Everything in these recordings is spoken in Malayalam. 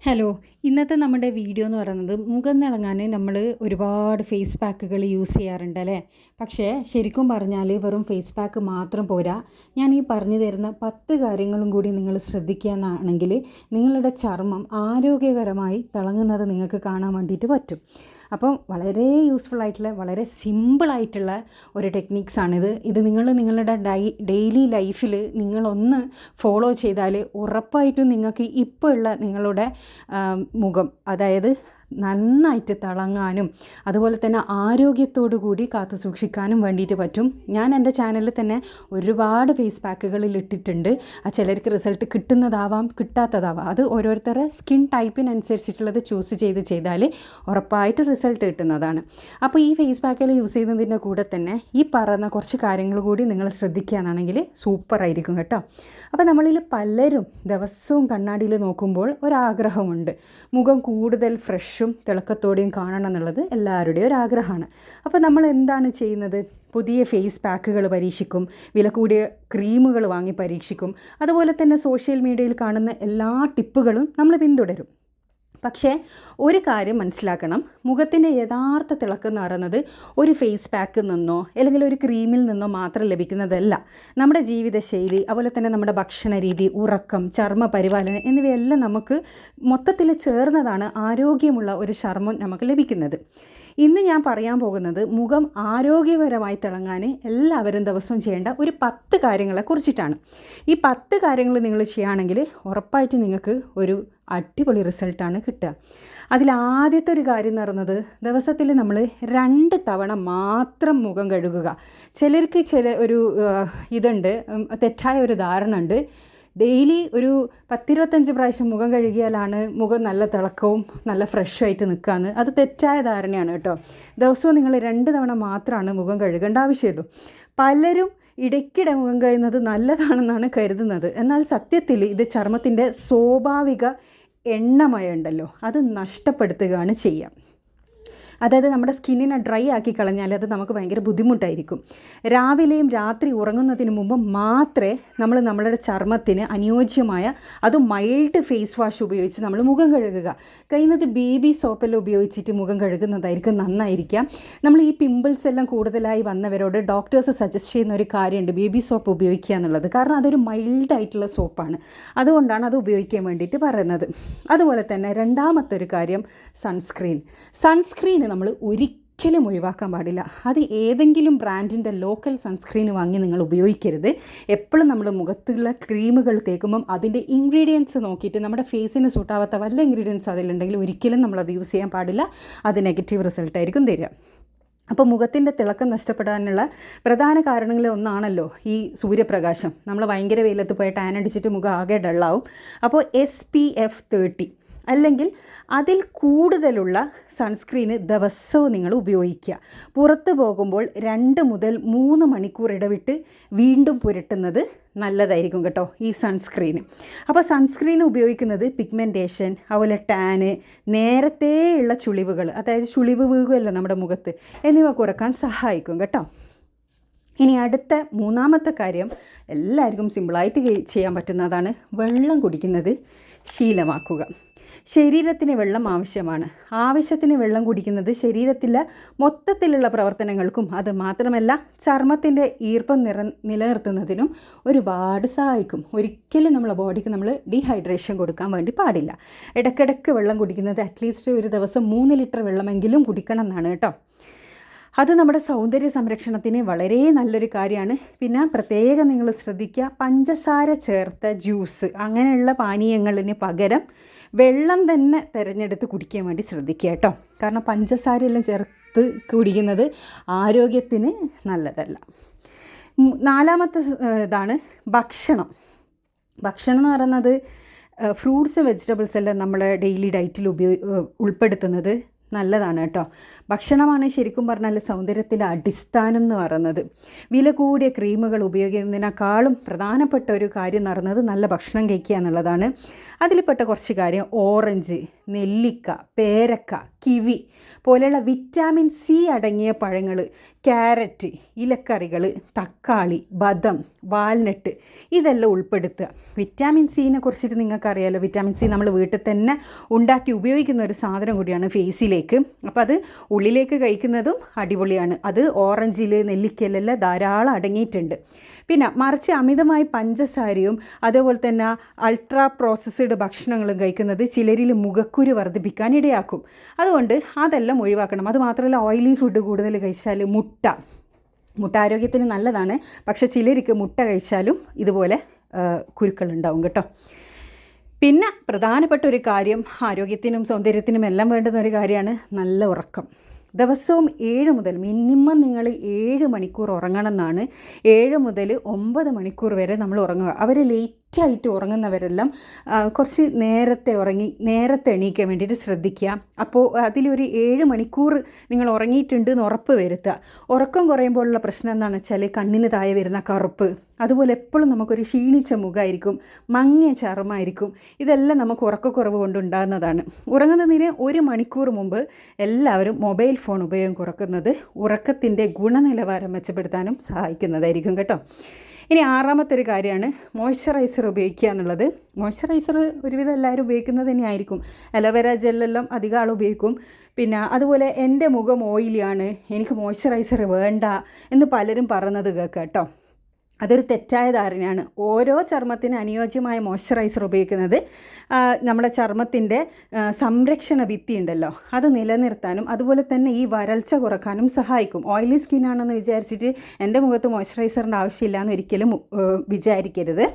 ഹലോ. ഇന്നത്തെ നമ്മുടെ വീഡിയോ എന്ന് പറയുന്നത് മുഖം തിളങ്ങാൻ നമ്മൾ ഒരുപാട് ഫേസ് പാക്കുകൾ യൂസ് ചെയ്യാറുണ്ട് അല്ലേ? പക്ഷേ ശരിക്കും പറഞ്ഞാൽ വെറും ഫേസ് പാക്ക് മാത്രം പോരാ. ഞാൻ ഈ പറഞ്ഞു തരുന്ന 10 കാര്യങ്ങളും കൂടി നിങ്ങൾ ശ്രദ്ധിക്കുകയാണെങ്കിൽ നിങ്ങളുടെ ചർമ്മം ആരോഗ്യകരമായി തിളങ്ങുന്നത് നിങ്ങൾക്ക് കാണാൻ വേണ്ടിയിട്ട് പറ്റും. അപ്പം വളരെ യൂസ്ഫുൾ ആയിട്ടുള്ള വളരെ സിമ്പിളായിട്ടുള്ള ഒരു ടെക്നിക്സാണിത്. ഇത് നിങ്ങൾ നിങ്ങളുടെ ഡെയിലി ലൈഫിൽ നിങ്ങളൊന്ന് ഫോളോ ചെയ്താൽ ഉറപ്പായിട്ടും നിങ്ങൾക്ക് ഇപ്പോൾ ഉള്ള നിങ്ങളുടെ മുഖം, അതായത് നന്നായിട്ട് തിളങ്ങാനും അതുപോലെ തന്നെ ആരോഗ്യത്തോടു കൂടി കാത്തു സൂക്ഷിക്കാനും വേണ്ടിയിട്ട് പറ്റും. ഞാൻ എൻ്റെ ചാനലിൽ തന്നെ ഒരുപാട് ഫേസ് പാക്കുകളിൽ ഇട്ടിട്ടുണ്ട്. ചിലർക്ക് റിസൾട്ട് കിട്ടുന്നതാവാം, കിട്ടാത്തതാവാം. അത് ഓരോരുത്തരുടെ സ്കിൻ ടൈപ്പിനനുസരിച്ചിട്ടുള്ളത് ചൂസ് ചെയ്താൽ ഉറപ്പായിട്ട് റിസൾട്ട് കിട്ടുന്നതാണ്. അപ്പോൾ ഈ ഫേസ് പാക്കുകൾ യൂസ് ചെയ്യുന്നതിൻ്റെ കൂടെ തന്നെ ഈ പറയുന്ന കുറച്ച് കാര്യങ്ങൾ കൂടി നിങ്ങൾ ശ്രദ്ധിക്കുകയാണെങ്കിൽ സൂപ്പറായിരിക്കും കേട്ടോ. അപ്പോൾ നമ്മളിൽ പലരും ദിവസവും കണ്ണാടിയിൽ നോക്കുമ്പോൾ ഒരാഗ്രഹമുണ്ട്, മുഖം കൂടുതൽ ഫ്രഷും തിളക്കത്തോടെയും കാണണം എന്നുള്ളത് എല്ലാവരുടെയും ഒരാഗ്രഹമാണ്. അപ്പോൾ നമ്മൾ എന്താണ് ചെയ്യുന്നത്? പുതിയ ഫേസ് പാക്കുകൾ പരീക്ഷിക്കും, വില കൂടിയ ക്രീമുകൾ വാങ്ങി പരീക്ഷിക്കും, അതുപോലെ തന്നെ സോഷ്യൽ മീഡിയയിൽ കാണുന്ന എല്ലാ ടിപ്പുകളും നമ്മൾ പിന്തുടരും. പക്ഷേ ഒരു കാര്യം മനസ്സിലാക്കണം, മുഖത്തിൻ്റെ യഥാർത്ഥ തിളക്കം എന്ന് പറയുന്നത് ഒരു ഫേസ് പാക്കിൽ നിന്നോ അല്ലെങ്കിൽ ഒരു ക്രീമിൽ നിന്നോ മാത്രം ലഭിക്കുന്നതല്ല. നമ്മുടെ ജീവിതശൈലി, അതുപോലെ തന്നെ നമ്മുടെ ഭക്ഷണ രീതി, ഉറക്കം, ചർമ്മ പരിപാലനം എന്നിവയെല്ലാം നമുക്ക് മൊത്തത്തിൽ ചേർന്നതാണ് ആരോഗ്യമുള്ള ഒരു ചർമ്മം നമുക്ക് ലഭിക്കുന്നത്. ഇന്ന് ഞാൻ പറയാൻ പോകുന്നത് മുഖം ആരോഗ്യകരമായി തിളങ്ങാൻ എല്ലാവരും ദിവസവും ചെയ്യേണ്ട ഒരു 10 കാര്യങ്ങളെ കുറിച്ചിട്ടാണ്. ഈ 10 കാര്യങ്ങൾ നിങ്ങൾ ചെയ്യുകയാണെങ്കിൽ ഉറപ്പായിട്ട് നിങ്ങൾക്ക് ഒരു അടിപൊളി റിസൾട്ടാണ് കിട്ടുക. അതിലാദ്യത്തെ ഒരു കാര്യം എന്ന് പറയുന്നത്, ദിവസത്തിൽ നമ്മൾ 2 തവണ മാത്രം മുഖം കഴുകുക. ചിലർക്ക് ഇതുണ്ട്, തെറ്റായ ഒരു ധാരണ ഉണ്ട്. ഡെയിലി ഒരു 10-25 പ്രാവശ്യം മുഖം കഴുകിയാലാണ് മുഖം നല്ല തിളക്കവും നല്ല ഫ്രഷായിട്ട് നിൽക്കുകയെന്ന്. അത് തെറ്റായ ധാരണയാണ് കേട്ടോ. ദിവസവും നിങ്ങൾ 2 തവണ മാത്രമാണ് മുഖം കഴുകേണ്ട ആവശ്യമുള്ളൂ. പലരും ഇടയ്ക്കിടെ മുഖം കഴുകുന്നത് നല്ലതാണെന്നാണ് കരുതുന്നത്. എന്നാൽ സത്യത്തിൽ ഇത് ചർമ്മത്തിൻ്റെ സ്വാഭാവിക എണ്ണമയം ഉണ്ടല്ലോ, അത് നഷ്ടപ്പെടുത്തുകയാണ് ചെയ്യുക. അതായത് നമ്മുടെ സ്കിന്നിനെ ഡ്രൈ ആക്കി കളഞ്ഞാൽ അത് നമുക്ക് ഭയങ്കര ബുദ്ധിമുട്ടായിരിക്കും. രാവിലെയും രാത്രി ഉറങ്ങുന്നതിന് മുമ്പ് മാത്രമേ നമ്മൾ നമ്മളുടെ ചർമ്മത്തിന് അനുയോജ്യമായ അതും മൈൽഡ് ഫേസ് വാഷ് ഉപയോഗിച്ച് നമ്മൾ മുഖം കഴുകുക. കഴിയുന്നത് ബേബി സോപ്പെല്ലാം ഉപയോഗിച്ചിട്ട് മുഖം കഴുകുന്നതായിരിക്കും നന്നായിരിക്കാം. നമ്മൾ ഈ പിമ്പിൾസ് എല്ലാം കൂടുതലായി വന്നവരോട് ഡോക്ടേഴ്സ് സജസ്റ്റ് ചെയ്യുന്ന ഒരു കാര്യമുണ്ട്, ബേബി സോപ്പ് ഉപയോഗിക്കുക എന്നുള്ളത്. കാരണം അതൊരു മൈൽഡായിട്ടുള്ള സോപ്പാണ്, അതുകൊണ്ടാണ് അത് ഉപയോഗിക്കാൻ വേണ്ടിയിട്ട് പറയുന്നത്. അതുപോലെ തന്നെ രണ്ടാമത്തെ ഒരു കാര്യം, സൺസ്ക്രീൻ നമ്മൾ ഒരിക്കലും ഒഴിവാക്കാൻ പാടില്ല. അത് ഏതെങ്കിലും ബ്രാൻഡിൻ്റെ ലോക്കൽ സൺസ്ക്രീൻ വാങ്ങി നിങ്ങൾ ഉപയോഗിക്കരുത്. എപ്പോഴും നമ്മൾ മുഖത്തുള്ള ക്രീമുകൾ തേക്കുമ്പം അതിൻ്റെ ഇൻഗ്രീഡിയൻസ് നോക്കിയിട്ട് നമ്മുടെ ഫേസിന് സൂട്ടാവാത്ത വല്ല ഇൻഗ്രീഡിയൻസ് അതിലുണ്ടെങ്കിൽ ഒരിക്കലും നമ്മളത് യൂസ് ചെയ്യാൻ പാടില്ല. അത് നെഗറ്റീവ് റിസൾട്ടായിരിക്കും തരിക. അപ്പോൾ മുഖത്തിൻ്റെ തിളക്കം നഷ്ടപ്പെടാനുള്ള പ്രധാന കാരണങ്ങളിൽ ഒന്നാണല്ലോ ഈ സൂര്യപ്രകാശം. നമ്മൾ ഭയങ്കര വെയിലത്ത് പോയി ടാൻ അടിച്ചിട്ട് മുഖം ആകെ ഡള്ളാവും. അപ്പോൾ SPF 30 അല്ലെങ്കിൽ അതിൽ കൂടുതലുള്ള സൺസ്ക്രീന് ദിവസവും നിങ്ങൾ ഉപയോഗിക്കുക. പുറത്ത് പോകുമ്പോൾ 2 മുതൽ 3 മണിക്കൂർ ഇടവിട്ട് വീണ്ടും പുരട്ടുന്നത് നല്ലതായിരിക്കും കേട്ടോ ഈ സൺസ്ക്രീന്. അപ്പോൾ സൺസ്ക്രീൻ ഉപയോഗിക്കുന്നത് പിഗ്മെൻറ്റേഷൻ, അതുപോലെ ടാന്, നേരത്തെയുള്ള ചുളിവുകൾ, അതായത് ചുളിവ് വീകുമല്ലോ നമ്മുടെ മുഖത്ത്, എന്നിവ കുറക്കാൻ സഹായിക്കും കേട്ടോ. ഇനി അടുത്ത 3-ാമത്തെ കാര്യം എല്ലാവർക്കും സിമ്പിളായിട്ട് ചെയ്യാൻ പറ്റുന്നതാണ്, വെള്ളം കുടിക്കുന്നത് ശീലമാക്കുക. ശരീരത്തിന് വെള്ളം ആവശ്യമാണ്. ആവശ്യത്തിന് വെള്ളം കുടിക്കുന്നത് ശരീരത്തിലെ മൊത്തത്തിലുള്ള പ്രവർത്തനങ്ങൾക്കും അത് മാത്രമല്ല ചർമ്മത്തിൻ്റെ ഈർപ്പം നിലനിർത്തുന്നതിനും ഒരുപാട് സഹായിക്കും. ഒരിക്കലും നമ്മളെ ബോഡിക്ക് നമ്മൾ ഡീഹൈഡ്രേഷൻ കൊടുക്കാൻ വേണ്ടി പാടില്ല. ഇടയ്ക്കിടയ്ക്ക് വെള്ളം കുടിക്കുന്നത് അറ്റ്ലീസ്റ്റ് ഒരു ദിവസം 3 ലിറ്റർ വെള്ളമെങ്കിലും കുടിക്കണം എന്നാണ് കേട്ടോ. അത് നമ്മുടെ സൗന്ദര്യ സംരക്ഷണത്തിന് വളരെ നല്ലൊരു കാര്യമാണ്. പിന്നെ പ്രത്യേകം നിങ്ങൾ ശ്രദ്ധിക്കുക, പഞ്ചസാര ചേർത്ത ജ്യൂസ് അങ്ങനെയുള്ള പാനീയങ്ങളിന് പകരം വെള്ളം തന്നെ തിരഞ്ഞെടുത്ത് കുടിക്കാൻ വേണ്ടി ശ്രദ്ധിക്കുക കേട്ടോ. കാരണം പഞ്ചസാരയെല്ലാം ചേർത്ത് കുടിക്കുന്നത് ആരോഗ്യത്തിന് നല്ലതല്ല. 4-ാമത്തെ ഇതാണ് ഭക്ഷണം എന്ന് പറയുന്നത്, ഫ്രൂട്ട്സ് വെജിറ്റബിൾസ് എല്ലാം നമ്മൾ ഡെയിലി ഡയറ്റിൽ ഉൾപ്പെടുത്തുന്നത് നല്ലതാണ് കേട്ടോ. ഭക്ഷണമാണ് ശരിക്കും പറഞ്ഞാൽ സൗന്ദര്യത്തിൻ്റെ അടിസ്ഥാനം എന്ന് പറയുന്നത്. വില കൂടിയ ക്രീമുകൾ ഉപയോഗിക്കുന്നതിനേക്കാളും പ്രധാനപ്പെട്ട ഒരു കാര്യം എന്ന് പറയുന്നത് നല്ല ഭക്ഷണം കഴിക്കുക എന്നുള്ളതാണ്. അതിൽപ്പെട്ട കുറച്ച് കാര്യം, ഓറഞ്ച്, നെല്ലിക്ക, പേരക്ക, കിവി പോലെയുള്ള വിറ്റാമിൻ സി അടങ്ങിയ പഴങ്ങൾ, ക്യാരറ്റ്, ഇലക്കറികൾ, തക്കാളി, ബദം, വാൽനട്ട് ഇതെല്ലാം ഉൾപ്പെടുത്തുക. വിറ്റാമിൻ സിനെ കുറിച്ചിട്ട് നിങ്ങൾക്കറിയാമല്ലോ, വിറ്റാമിൻ സി നമ്മൾ വീട്ടിൽ തന്നെ ഉണ്ടാക്കി ഉപയോഗിക്കുന്ന ഒരു സാധനം കൂടിയാണ് ഫേസിലേക്ക്. അപ്പോൾ അത് ഉള്ളിലേക്ക് കഴിക്കുന്നതും അടിപൊളിയാണ്. അത് ഓറഞ്ചിൽ, നെല്ലിക്കയിലെല്ലാം ധാരാളം അടങ്ങിയിട്ടുണ്ട്. പിന്നെ മറിച്ച് അമിതമായി പഞ്ചസാരയും അതേപോലെ തന്നെ അൾട്രാ പ്രോസസ്ഡ് ഭക്ഷണങ്ങളും കഴിക്കുന്നത് ചിലരിൽ മുഖക്കുരു വർദ്ധിപ്പിക്കാൻ ഇടയാക്കും. അതുകൊണ്ട് അതെല്ലാം ഒഴിവാക്കണം. അതുമാത്രമല്ല, ഓയിലി ഫുഡ് കൂടുതൽ കഴിച്ചാൽ മുട്ട ആരോഗ്യത്തിന് നല്ലതാണ്. പക്ഷേ ചിലർക്ക് മുട്ട കഴിച്ചാലും ഇതുപോലെ കുരുക്കളുണ്ടാവും കേട്ടോ. പിന്നെ പ്രധാനപ്പെട്ട ഒരു കാര്യം, ആരോഗ്യത്തിനും സൗന്ദര്യത്തിനും എല്ലാം വേണ്ടുന്ന ഒരു കാര്യമാണ് നല്ല ഉറക്കം. ദിവസവും 7 മുതൽ മിനിമം നിങ്ങൾ 7 മണിക്കൂർ ഉറങ്ങണം എന്നാണ്. 7 മുതൽ 9 മണിക്കൂർ വരെ നമ്മൾ ഉറങ്ങുക. അവർ ലേറ്റായിട്ട് ഉറങ്ങുന്നവരെല്ലാം കുറച്ച് നേരത്തെ എണീക്കാൻ വേണ്ടിയിട്ട് ശ്രദ്ധിക്കുക. അപ്പോൾ അതിലൊരു 7 മണിക്കൂർ നിങ്ങൾ ഉറങ്ങിയിട്ടുണ്ട് എന്ന് ഉറപ്പ് വരുത്തുക. ഉറക്കം കുറയുമ്പോഴുള്ള പ്രശ്നം എന്താണെന്ന് വെച്ചാൽ കണ്ണിന് താഴെ വരുന്ന കറുപ്പ്, അതുപോലെ എപ്പോഴും നമുക്കൊരു ക്ഷീണിച്ച മുഖമായിരിക്കും, മങ്ങിയ ചർമ്മമായിരിക്കും. ഇതെല്ലാം നമുക്ക് ഉറക്കക്കുറവ് കൊണ്ടുണ്ടാകുന്നതാണ്. ഉറങ്ങുന്നതിന് 1 മണിക്കൂർ മുമ്പ് എല്ലാവരും മൊബൈൽ ഫോൺ ഉപയോഗം കുറക്കുന്നത് ഉറക്കത്തിൻ്റെ ഗുണനിലവാരം മെച്ചപ്പെടുത്താനും സഹായിക്കുന്നതായിരിക്കും കേട്ടോ. ഇനി 6ാമത്തെ ഒരു കാര്യമാണ് മോയ്സ്ചറൈസർ ഉപയോഗിക്കുക എന്നുള്ളത്. മോയ്സ്ചറൈസർ ഒരുവിധം എല്ലാവരും ഉപയോഗിക്കുന്നത് തന്നെയായിരിക്കും. അലോവേര ജെല്ലെല്ലാം അധികം ആൾ ഉപയോഗിക്കും. പിന്നെ അതുപോലെ എൻ്റെ മുഖം ഓയിലിയാണ്, എനിക്ക് മോയ്സ്ചറൈസർ വേണ്ട എന്ന് പലരും പറയുന്നത് കേൾക്കുക കേട്ടോ. അതൊരു തെറ്റായ ധാരണയാണ്. ഓരോ ചർമ്മത്തിന് അനുയോജ്യമായ മോയ്സ്ചറൈസർ ഉപയോഗിക്കുന്നത് നമ്മുടെ ചർമ്മത്തിൻ്റെ സംരക്ഷണ ഭിത്തി ഉണ്ടല്ലോ അത് നിലനിർത്താനും അതുപോലെ തന്നെ ഈ വരൾച്ച കുറക്കാനും സഹായിക്കും. ഓയിലി സ്കിന്നാണെന്ന് വിചാരിച്ചിട്ട് എൻ്റെ മുഖത്ത് മോയ്സ്ചറൈസറിൻ്റെ ആവശ്യമില്ല എന്ന് ഒരിക്കലും വിചാരിക്കരുത്.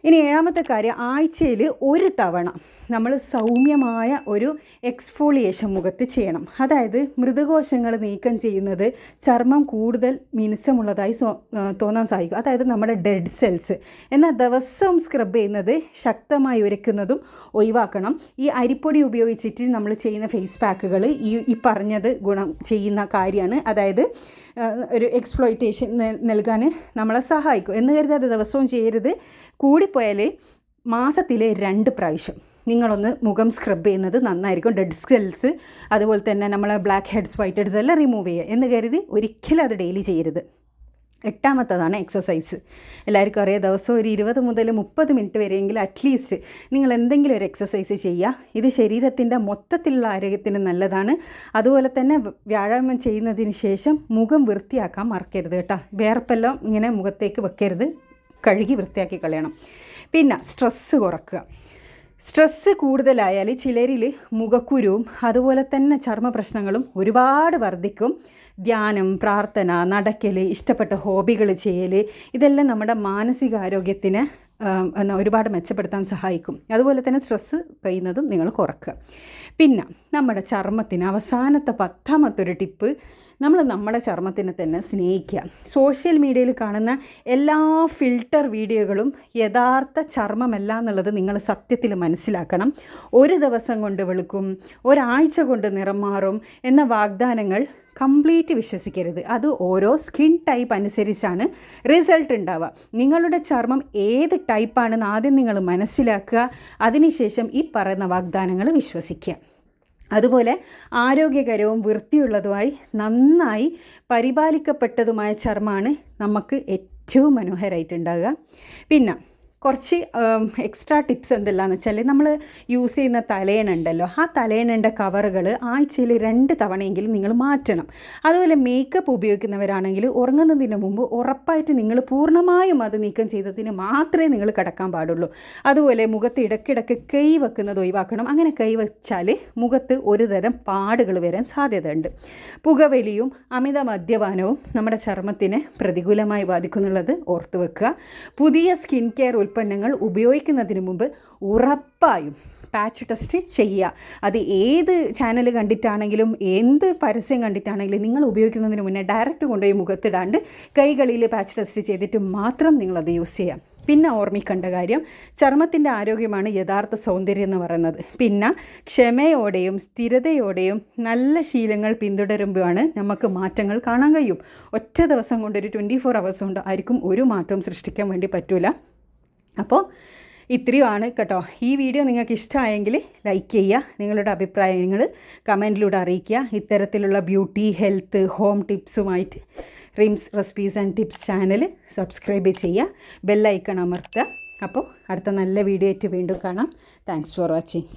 ഇനി 7ാമത്തെ കാര്യം, ആഴ്ചയിൽ 1 തവണ നമ്മൾ സൗമ്യമായ ഒരു എക്സ്ഫോളിയേഷൻ മുഖത്ത് ചെയ്യണം. അതായത് മൃദുകോശങ്ങൾ നീക്കം ചെയ്യുന്നത് ചർമ്മം കൂടുതൽ മിനുസമുള്ളതായി തോന്നാൻ സാധിക്കും. അതായത് നമ്മുടെ ഡെഡ് സെൽസ്. എന്നാൽ ദിവസവും സ്ക്രബ് ചെയ്യുന്നത് ശക്തമായി ഉരയ്ക്കുന്നതും ഒഴിവാക്കണം. ഈ അരിപ്പൊടി ഉപയോഗിച്ചിട്ട് നമ്മൾ ചെയ്യുന്ന ഫേസ് പാക്കുകൾ ഈ പറഞ്ഞത് ഗുണം ചെയ്യുന്ന കാര്യമാണ്. അതായത് ഒരു എക്സ്പ്ലോയിറ്റേഷൻ നൽകാൻ നമ്മളെ സഹായിക്കും എന്ന് കരുതി അത് ദിവസവും ചെയ്യരുത്. കൂടിപ്പോയാൽ മാസത്തിൽ 2 പ്രാവശ്യം നിങ്ങളൊന്ന് മുഖം സ്ക്രബ് ചെയ്യുന്നത് നന്നായിരിക്കും. ഡെഡ് സെൽസ് അതുപോലെ തന്നെ നമ്മളെ ബ്ലാക്ക് ഹെഡ്സ്, വൈറ്റ് ഹെഡ്സ് എല്ലാം റിമൂവ് ചെയ്യുക എന്ന് കരുതി ഒരിക്കലും അത് ഡെയിലി ചെയ്യരുത്. 8ാമത്തതാണ് എക്സസൈസ്. എല്ലാവർക്കും അറിയാം, ദിവസം ഒരു 20 മുതൽ 30 മിനിറ്റ് വരെയെങ്കിലും അറ്റ്ലീസ്റ്റ് നിങ്ങൾ എന്തെങ്കിലും ഒരു എക്സസൈസ് ചെയ്യുക. ഇത് ശരീരത്തിൻ്റെ മൊത്തത്തിലുള്ള ആരോഗ്യത്തിന് നല്ലതാണ്. അതുപോലെ തന്നെ വ്യായാമം ചെയ്യുന്നതിന് ശേഷം മുഖം വൃത്തിയാക്കാൻ മറക്കരുത് കേട്ടോ. വേർപ്പെല്ലാം ഇങ്ങനെ മുഖത്തേക്ക് വെക്കരുത്, കഴുകി വൃത്തിയാക്കി കളയണം. പിന്നെ സ്ട്രെസ്സ് കുറക്കുക. സ്ട്രെസ്സ് കൂടുതലായാൽ ചിലരിൽ മുഖക്കുരുവും അതുപോലെ തന്നെ ചർമ്മ പ്രശ്നങ്ങളും ഒരുപാട് വർദ്ധിക്കും. ധ്യാനം, പ്രാർത്ഥന, നടക്കൽ, ഇഷ്ടപ്പെട്ട ഹോബികൾ ചെയ്യൽ ഇതെല്ലാം നമ്മുടെ മാനസികാരോഗ്യത്തിന് ഒരുപാട് മെച്ചപ്പെടുത്താൻ സഹായിക്കും. അതുപോലെ തന്നെ സ്ട്രെസ്സ് കഴിയുന്നതും നിങ്ങൾ കുറക്കുക. പിന്നെ നമ്മുടെ ചർമ്മത്തിന് അവസാനത്തെ 10ാമത്തെ ഒരു ടിപ്പ്, നമ്മൾ നമ്മുടെ ചർമ്മത്തിനെ തന്നെ സ്നേഹിക്കുക. സോഷ്യൽ മീഡിയയിൽ കാണുന്ന എല്ലാ ഫിൽട്ടർ വീഡിയോകളും യഥാർത്ഥ ചർമ്മമല്ല എന്നുള്ളത് നിങ്ങൾ സത്യത്തിൽ മനസ്സിലാക്കണം. ഒരു ദിവസം കൊണ്ട് വെളുക്കും, ഒരാഴ്ച കൊണ്ട് നിറം മാറും എന്ന വാഗ്ദാനങ്ങൾ കംപ്ലീറ്റ് വിശ്വസിക്കരുത്. അത് ഓരോ സ്കിൻ ടൈപ്പ് അനുസരിച്ചാണ് റിസൾട്ട് ഉണ്ടാവുക. നിങ്ങളുടെ ചർമ്മം ഏത് ടൈപ്പാണെന്ന് ആദ്യം നിങ്ങൾ മനസ്സിലാക്കുക. അതിനുശേഷം ഈ പറയുന്ന വാഗ്ദാനങ്ങൾ വിശ്വസിക്കുക. അതുപോലെ ആരോഗ്യകരവും വൃത്തിയുള്ളതുമായി നന്നായി പരിപാലിക്കപ്പെട്ടതുമായ ചർമ്മമാണ് നമുക്ക് ഏറ്റവും മനോഹരമായിട്ടുണ്ടാവുക. പിന്നെ കുറച്ച് എക്സ്ട്രാ ടിപ്സ് എന്തെല്ലാമെന്ന് വെച്ചാൽ, നമ്മൾ യൂസ് ചെയ്യുന്ന തലയണ ഉണ്ടല്ലോ, ആ തലയണൻ്റെ കവറുകൾ ആഴ്ചയിൽ 2 തവണയെങ്കിലും നിങ്ങൾ മാറ്റണം. അതുപോലെ മേക്കപ്പ് ഉപയോഗിക്കുന്നവരാണെങ്കിൽ ഉറങ്ങുന്നതിന് മുമ്പ് ഉറപ്പായിട്ട് നിങ്ങൾ പൂർണ്ണമായും അത് നീക്കം ചെയ്തതിന് മാത്രമേ നിങ്ങൾ കിടക്കാൻ പാടുള്ളൂ. അതുപോലെ മുഖത്ത് ഇടയ്ക്കിടയ്ക്ക് കൈ വെക്കുന്നത് ഒഴിവാക്കണം. അങ്ങനെ കൈ വെച്ചാൽ മുഖത്ത് ഒരു തരം പാടുകൾ വരാൻ സാധ്യതയുണ്ട്. പുകവലിയും അമിത മദ്യപാനവും നമ്മുടെ ചർമ്മത്തിനെ പ്രതികൂലമായി ബാധിക്കുന്നുള്ളത് ഓർത്ത് വെക്കുക. പുതിയ സ്കിൻ കെയർ ഉൽപ്പന്നങ്ങൾ ഉപയോഗിക്കുന്നതിന് മുമ്പ് ഉറപ്പായും പാച്ച് ടെസ്റ്റ് ചെയ്യുക. അത് ഏത് ചാനൽ കണ്ടിട്ടാണെങ്കിലും എന്ത് പരസ്യം കണ്ടിട്ടാണെങ്കിലും നിങ്ങൾ ഉപയോഗിക്കുന്നതിന് മുന്നേ ഡയറക്റ്റ് കൊണ്ടുപോയി മുഖത്തിടാണ്ട് കൈകളിൽ പാച്ച് ടെസ്റ്റ് ചെയ്തിട്ട് മാത്രം നിങ്ങളത് യൂസ് ചെയ്യാം. പിന്നെ ഓർമ്മിക്കേണ്ട കാര്യം, ചർമ്മത്തിൻ്റെ ആരോഗ്യമാണ് യഥാർത്ഥ സൗന്ദര്യം എന്ന് പറയുന്നത്. പിന്നെ ക്ഷമയോടെയും സ്ഥിരതയോടെയും നല്ല ശീലങ്ങൾ പിന്തുടരുമ്പോഴാണ് നമുക്ക് മാറ്റങ്ങൾ കാണാൻ കഴിയും. ഒറ്റ ദിവസം കൊണ്ട് ഒരു 24 hours കൊണ്ട് ആയിരിക്കും ഒരു മാറ്റവും സൃഷ്ടിക്കാൻ വേണ്ടി പറ്റില്ല. അപ്പോൾ ഇത്രയുമാണ് കേട്ടോ. ഈ വീഡിയോ നിങ്ങൾക്ക് ഇഷ്ടമായെങ്കിൽ ലൈക്ക് ചെയ്യുക, നിങ്ങളുടെ അഭിപ്രായങ്ങൾ കമൻറ്റിലൂടെ അറിയിക്കുക. ഇത്തരത്തിലുള്ള ബ്യൂട്ടി, ഹെൽത്ത്, ഹോം ടിപ്സുമായിട്ട് Rims recipes and tips channel subscribe ചെയ്യുക, ബെല്ലൈക്കൺ അമർത്തുക. അപ്പോൾ അടുത്ത നല്ല വീഡിയോ ആയിട്ട് വീണ്ടും കാണാം. Thanks for watching.